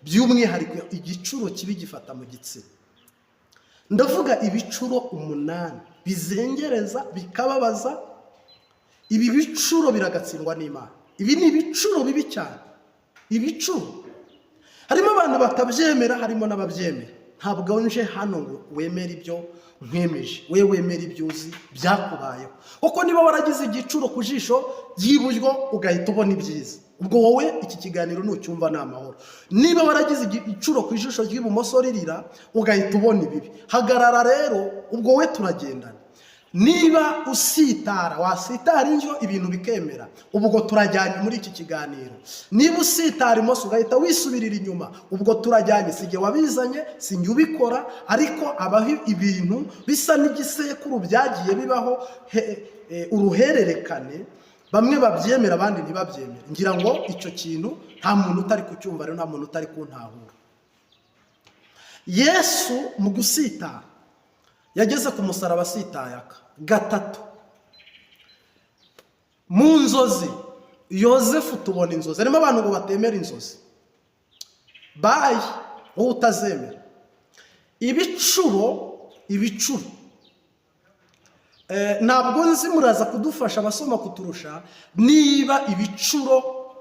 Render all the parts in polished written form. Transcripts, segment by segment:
by'umwihariko igicuro kibi gifata mu gitsina. Ndavuga ibicuro 8 bizengereza bikababaza. Ibi bicuro biragatsindwa n'Imana. Ibi ni ibicuro bibi cyane. Ibicuro harimo abantu batabyemera, harimo n'ababyemera. Ntabwo nje hano ngo wemere ibyo nkwemeje, we wemere ibyo uzi byakubayeho. Kuko niba waragize igicuro ku jisho ry'iburyo ugahita ubona ibyiza, ubwo wowe iki kiganiro nucyumva n'amahoro. Niba waragize igicuro ku jisho ry'ibumoso ririra ugahita ubona ibibi, hagarara rero, ubwo we turagendana. Niba usitara wasitara injo ibintu bikemera, ubwo turajyanye muri iki kiganiro. Niba usitara imoso ugahita wisubirira inyuma, ubwo turajyanye. Sije wabizanye, sinjye ubikora, ariko abaho ibintu bisa n'igisekuru byagiye bibaho uruhererekane, bamwe babyemera abandi ntibabyemere. Ngira ngo icyo kintu nta muntu utari kucyumva, rero nta muntu utari kuntahura. Yesu mu gusitara yageze ku musaraba asitayaka gatatu. Mu nzozi Yosefu tubona inzozi. Harimo abantu ngo batemera inzozi, bayi wowe utazemera. Ibicuro ntabwo nzi muraza kudufasha abasoma kuturusha niba ibicuro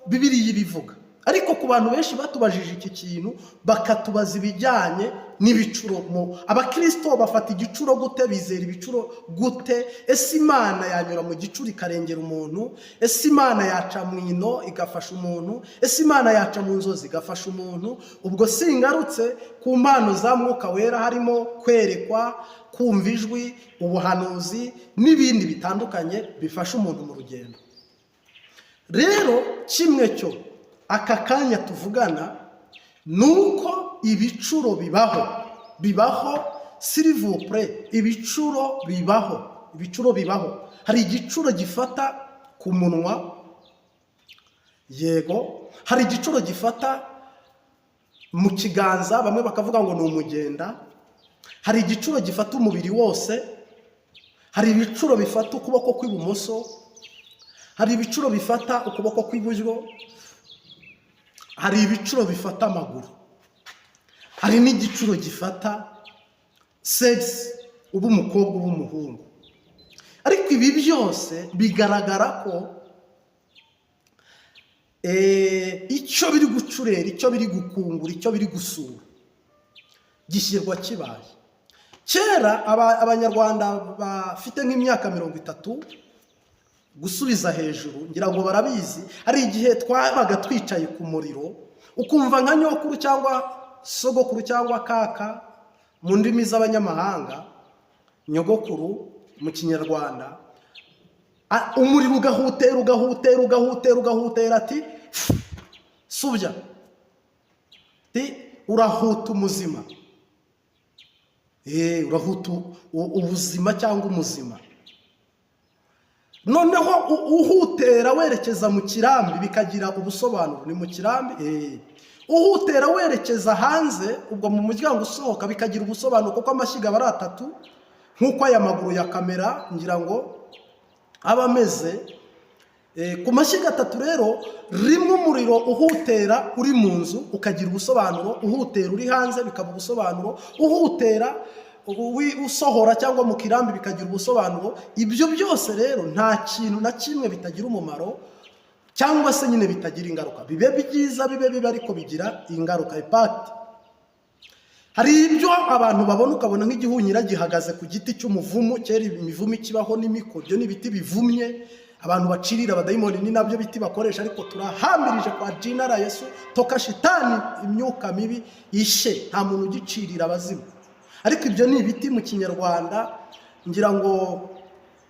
Bibiliya ibivuga, ariko ku bantu benshi batubajije iki kintu bakatubaza ibijyanye n'ibicuro. Abakristo bafata igicuro gute? Bizera ibicuro gute? Ese Imana yanyura mu gicuro ikarengera umuntu? Ese Imana yaca mu ino igafasha umuntu? Ese Imana yaca mu nzozi igafasha umuntu? Ubwo singarutse ku mpano za Mwuka Wera, harimo kwerekwa, kumva ijwi, ubuhanuzi n'ibindi bitandukanye bifasha umuntu mu rugendo. Rero kimwe cyo aka kanya tuvugana nuko ibicuro bibaho s'il vous plaît, ibicuro bibaho. Hari igicuro gifata ku munwa, yego. Hari igicuro gifata mu kiganza, bamwe bakavuga ngo ni umugenda. Hari igicuro gifata umubiri wose. Hari ibicuro bifata ukuboko kw'ibumoso. Hari ibicuro bifata ukuboko kw'iburyo. Hari ibicuro bifata amaguru. Hari n'igicuro gifata sex, ubu umukobwa ubu umuhungu. Ariko ibi byose bigaragara ko icyo biri gucurera, icyo biri gukungura, icyo biri gusura gishyirwa kibaye. Kera abanyarwanda bafite nk'imyaka 30 gusubiza hejuru, ngira ngo barabizi. Hari igihe twabaga twicaye ku muriro, ukumva nka nyokuru cyangwa sogokuru cyangwa kaka mu ndimi z'abanyamahanga, nyogokuru mu Kinyarwanda, umuriro ugahutera ati subya, urahuta umuzima, urahuta ubuzima cyangwa umuzima. Noneho uhutera werekeza mu kirambi bikagira ubusobanuro. Ni mu kirambi, uhutera werekeza hanze, ubwo mu muryango usohoka bikagira ubusobanuro, kuko amashyiga aba ari 3 nk'uko aya maguru ya kamera ngira ngo aba ameze. Ku mashyiga 3 rero, rimwe umuriro uhutera uri mu nzu ukagira ubusobanuro, uhutera uri hanze bikaba ubusobanuro, uhutera usohora cyangwa mu kirambi bikagira ubusobanuro. Ibyo byose rero nta kintu na kimwe bitagira umumaro, cyangwa se nyine bitagira ingaruka. Bibe byiza bibe bibi, ariko bigira ingaruka, impact. Hari ibyo abantu babona ukabona nk'igihunyira gihagaze ku giti cy'umuvumu. Kera imivumu ikibaho n'imikoryo n'ibiti bivumye, abantu bacirira abadayimoni ni nabyo biti bakoresha. Ariko turahamirije kwa jina la Yesu, toka shitani, imyuka mibi ishe, nta muntu ugicirira abazimu. Ariko ibyo ni ibiti mu Kinyarwanda. Ngira ngo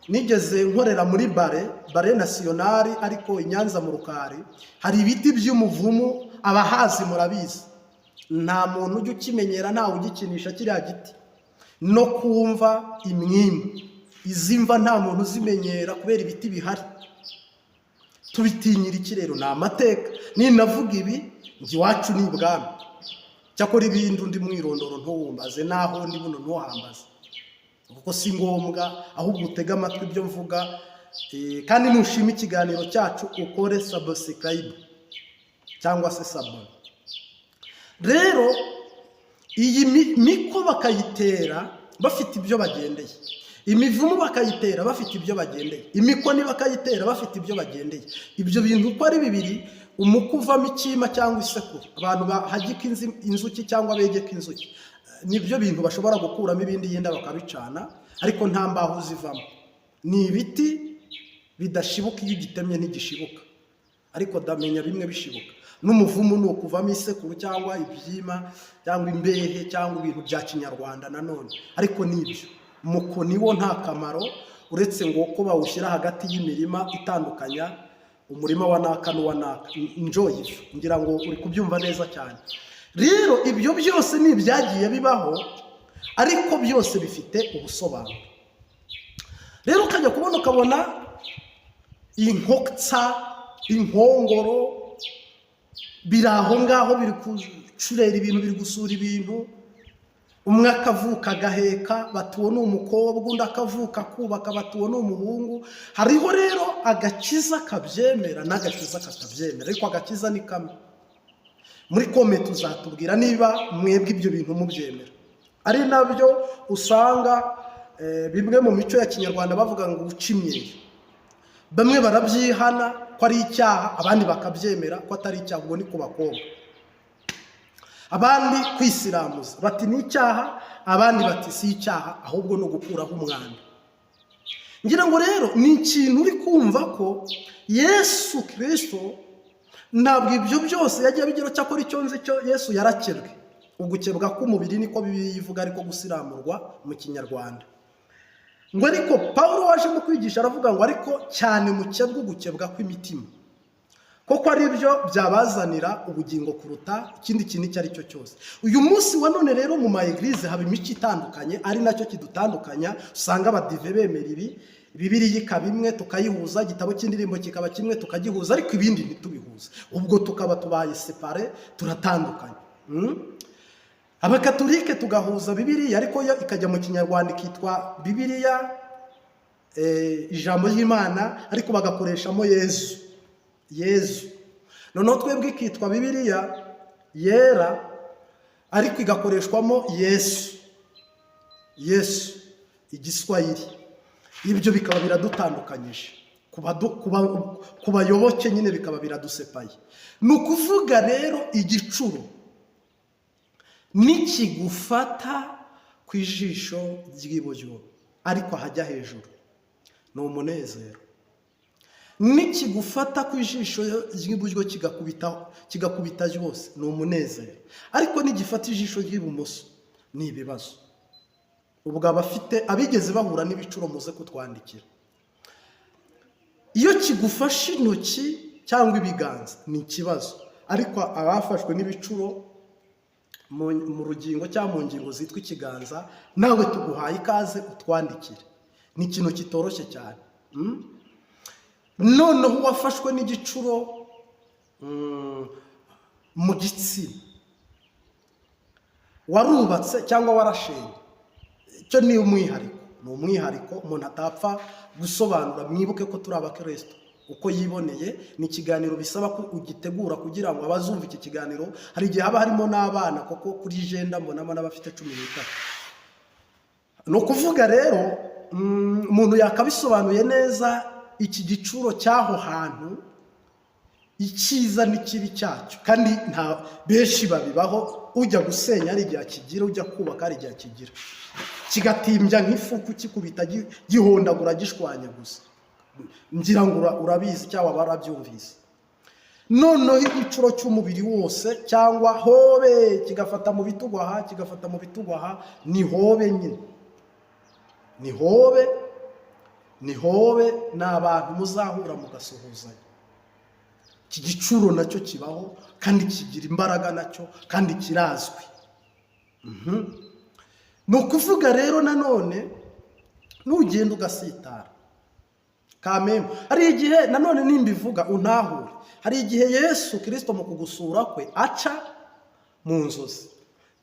nigeze nkorera muri bare nationale, ariko i Nyanza mu Rukari. Hari ibiti by'umuvumu, abahazi murabizi. Nta muntu ujya ukimenyera, ntawe ugikinisha kiriya giti. No kumva imwimba, izi mva nta muntu uzimenyera kubera ibiti bihari. Tubitinyira iki rero? Ni amateka. Ninavuga ibi njye iwacu ni ibwami. Cyakora ibindi undi mwirondoro ntuwumbaze, naho ndi buno ntuhambaze, kuko si ngombwa. Ahubwo utega amatwi ibyo mvuga, kandi nushima ikiganiro cyacu ukore subscribe cyangwa se sabone. rero iyi miko bakayitera bafite ibyo bagendeye, imivumu bakayitera bafite ibyo bagendeye, imikoni bakayitera bafite ibyo bagendeye. Ibyo bintu uko ari bibiri, umuko uvamo icyima cyangwa isekuru, abantu bahagika inzuki cyangwa begeka inzuki, nibyo bintu bashobora gukuramo ibindi yenda bakabicana, ariko nta mbaho zivamo. Ni ibiti bidashibuka, iyo ugitemye ntigishibuka, ariko ndamenya bimwe bishibuka. N'umuvumu ni ukuvamo isekuru cyangwa ibyima cyangwa imbehe cyangwa ibintu bya kinyarwanda nanone, ariko nibyo. Umuko niwo nta kamaro, uretse ngo ko bawushyira hagati y'imirima itandukanya umurima wa naka n'uwa naka. Enjoy, ngira ngo uri kubyumva neza cyane. Rero ibyo byose ni ibyagiye bibaho, ariko byose bifite ubusobanuro. Rero ukajya kubona ukabona inkotsa, inkongoro biri aho ngaho, biri gucurera ibintu, biri gusura ibintu. Umwe akavuka agaheka, batuwo ni umukobwa, undi akavuka kubaka, batuwo ni umuhungu. Hariho rero agakiza kabyemera n'agakiza katabyemera, ariko agakiza ni kamwe. Muri komenti uzatubwira niba mwebwe ibyo bintu mubyemera. Ari nabyo usanga bimwe mu mico ya kinyarwanda bavuga ngo uca imyeyo. Bamwe barabyihana ko ari icyaha, abandi bakabyemera ko atari icyaha, ubwo ni ku bakobwa. Abandi kwisiramuza bati ni icyaha, abandi bati si icyaha, ahubwo no gukuraho umwanda. Ngira ngo rero ni ikintu uri kumva ko Yesu Kristo ntabwo ibyo byose yagiye bigira cyakora icyo nzi cyo Yesu yarakebwe. Ugukebwa k'umubiri niko bivuga, ariko gusiramurwa mu kinyarwanda. Ngo ariko Pawulo waje mu kwigisha aravuga ngo ariko cyane mukebwe ugukebwa kw'imitima, koko ari byo byabazanira ubugingo kuruta ikindi kintu icyo ari cyo cyose. Uyu munsi wa none rero mu maeglize haba imico itandukanye, ari nacyo kidutandukanya. Usanga abadive bemera ibi, Bibiliya ikaba imwe tukayihuza, igitabo cy'indirimbo kikaba kimwe tukagihuza, ariko ibindi ntitubihuza. Ubwo tukaba tubaye separe, turatandukanye. Abakatolike tugahuza Bibiliya, ariko yo ikajya mu kinyarwanda ikitwa Bibiliya ijambo ry'Imana, ariko bagakoreshamo Yezu. Noneho twebwe ikitwa Bibiliya yera, ariko igakoreshwamo Yesu igiswahili. Ibyo bikaba biradutandukanyije, ku bayoboke nyine bikaba biradusepaye. Ni ukuvuga rero igicuro nikigufata ku ijisho ry'iburyo ariko ahajya hejuru ni umunezero, nikigufata ku ijisho ry'iburyo kigakubita ryose ni umunezero, ariko nigifata ijisho ry'ibumoso ni ibibazo. Ubwo abigeze bahura n'ibicuro muze kutwandikira. Iyo kigufashe intoki cyangwa ibiganza ni ikibazo, ariko abafashwe n'ibicuro mu rugingo cyangwa mu ngingo zitwa ikiganza, nawe tuguhaye ikaze utwandikire. Ni ikintu kitoroshye cyane. Noneho wafashwe n'igicuro mu gitsina, warubatse cyangwa warashenye, icyo ni umwihariko umuntu atapfa gusobanura. Mwibuke ko turi abakristo uko yiboneye. Ni ikiganiro bisaba ko ugitegura kugira ngo abazumva iki kiganiro, hari igihe haba harimo n'abana, kuko kuri jenda mbonamo n'abafite 13. Ni ukuvuga rero umuntu yakabisobanuye neza iki gicuro cy'aho hantu, icyiza n'ikibi cyacyo, kandi nta benshi babibaho. Ujya gusenya ari igihe kigira, ujya kubaka ari igihe kigira, kigatimbya nk'ifu kukikubita gihondagura gishwanya gusa. Ngira ngo urabizi cyangwa barabyumvise. Noneho igicuro cy'umubiri wose cyangwa hobe kigafata mu bitugu aha, kigafata mu bitugu aha, ni hobe nyine. Ni hobe n'abantu muzahura mugasuhuzanya. Iki gicuro nacyo kibaho, kandi kigira imbaraga nacyo, kandi kirazwi. Ni ukuvuga rero nanone nugenda ugasitara kameme. Hari igihe nanone nimbivuga untahure, hari igihe Yesu Kristo mu kugusura kwe aca mu nzozi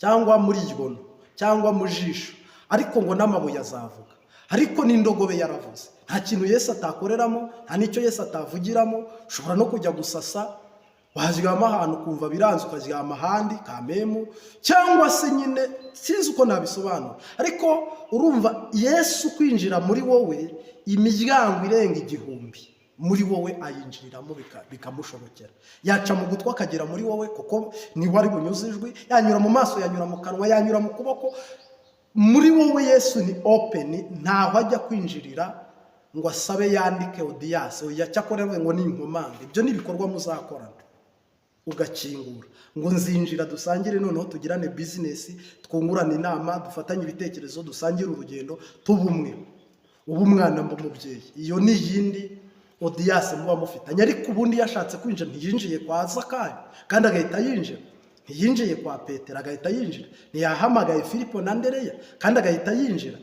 cyangwa muri igono cyangwa mu jisho, ariko ngo n'amabuye azavuga, ariko n'indogobe yaravuze. Nta kintu Yesu atakoreramo, nta n'icyo Yesu atavugiramo. Ushobora no kujya gusasa waryama ahantu ukumva biranze ukaryama ahandi kamemu, cyangwa se nyine sinzi uko nabisobanura, ariko urumva Yesu kwinjira muri wowe imiryango irenga 1000 muri wowe ayinjiriramo bikamushobokera. Yaca mu gutwi akagera muri wowe kuko ni wari bunyuze ijwi, yanyura mu maso, yanyura mu kanwa, yanyura mu kuboko. Muri wowe Yesu ni open, ntaho ajya kwinjirira ngo asabe yandike audience yacyakorewe ngo ni inkomande. Ibyo ni bikorwa muzakorana ugakingura ngo nzinjira dusangire, noneho tugirane business, twungurane inama, dufatanye ibitekerezo, dusangire urugendo, tubumwe ubu mwana mbo mubyeyi. Iyo ni yindi audience muba mufitanye. Ariko ubundi yashatse kwinjira ntiyinjiye kwa Zakayo kandi agahita yinjira, ntiyinjiye kwa Petero agahita yinjira, ntiyahamagaye Filipo na Andereya kandi agahita yinjira,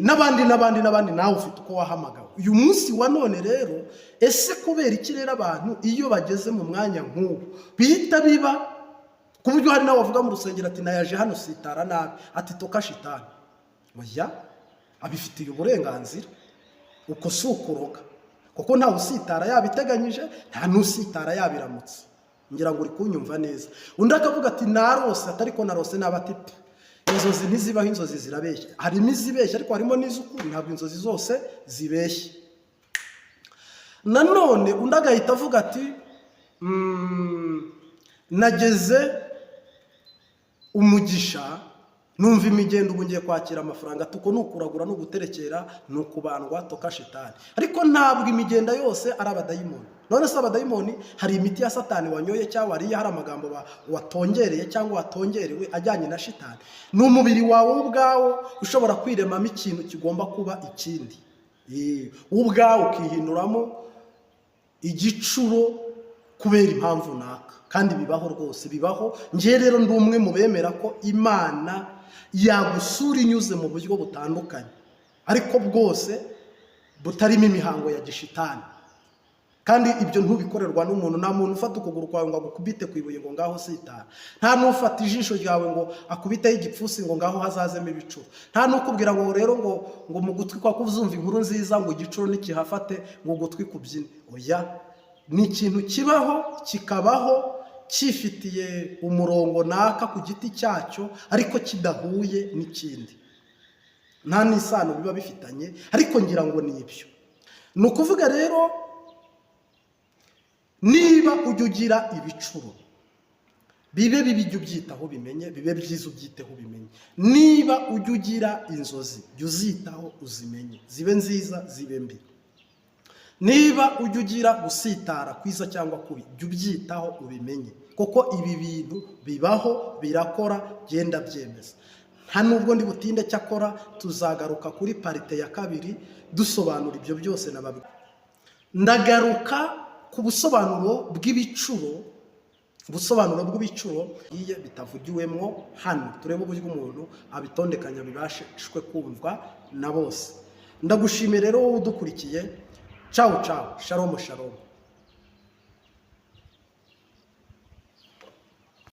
n'abandi nawe ufite uko wahamagawe. Uyu munsi wa none rero, ese kubera iki rero abantu iyo bageze mu mwanya nk'ubu bihita biba ku buryo hari nawe wavuga mu rusengero ati nayaje hano sitara nabi, ati toka shitani? Oya, abifitiye uburenganzira, uko si ukuroga, kuko ntawe usitara yabiteganyije, nta n'usitara yabiramutse. Ngira ngo uri kunyumva neza. Undi akavuga ati narose, atariko narose n'abati inzozi ntizibaho, inzozi zirabeshya. Harimo izibeshya ariko harimo n'iz'ukuri, ntabwo inzozi zose zibeshya. Nanone undi agahita avuga ati nageze umugisha, numva imigendo ubu ngiye kwakira amafaranga, tuko nukuragura no guterekera no kubandwa toka shitani. Ariko ntabwo imigenda yose ari abadayimoni. None se abadayimoni hari imiti ya Satani wanyoye cyangwa wariye, hari amagambo watongereye cyangwa watongerewe ajyanye na shitani. N'umubiri wawe ubwawo ushobora kwiremamo ikintu kigomba kuba ikindi, ubwawo ukihinduramo igicuro kubera impamvu naka. Kandi bibaho rwose, bibaho. Ngiye rero ndi umwe mu bemera ko Imana yagusura inyuze mu buryo butandukanye, ariko bwose butarimo imihango ya gishitani. Kandi ibyo ntubikorerwa n'umuntu. Nta muntu ufata ukuguru kwawe ngo agukubite ku ibuye ngo ngaho sitara, nta n'ufata ijisho ryawe ngo akubiteho igipfusi ngo ngaho hazazemo ibicuro, nta n'ukubwira ngo rero ngo mu gutwi kwa kuzumva inkuru nziza ngo igicuro nikihafate ngo gutwi kubyine. Oya, ni ikintu kibaho kikabaho cyifitiye umurongo naka ku giti cyacyo, ariko kidahuye n'ikindi, nta n'isano biba bifitanye. Ariko ngira ngo ni ibyo. Ni ukuvuga rero, niba ujya ugira ibicuro, bibe bibi jya ubyitaho bimenye, bibe byiza ubyiteho bimenye. Niba ujya ugira inzozi, jya uzitaho uzimenye, zibe nziza zibe mbi. Niba ujya ugira gusitara kwiza cyangwa kubi, jya ubyitaho ubimenye, kuko ibi bintu bibaho, birakora, genda byemeza. Nta nubwo ndi butinde, cyakora tuzagaruka kuri parite ya kabiri dusobanura ibyo byose nababwira. Ndagaruka ku busobanuro bw'ibicuro, ubusobanuro bw'ibicuro iyo bitavugiwemo hano. Turebe uburyo umuntu abitondekanya bibashwe kumvwa na bose. Ndagushimira rero wowe udukurikiye. Ciao ciao, shalom shalom.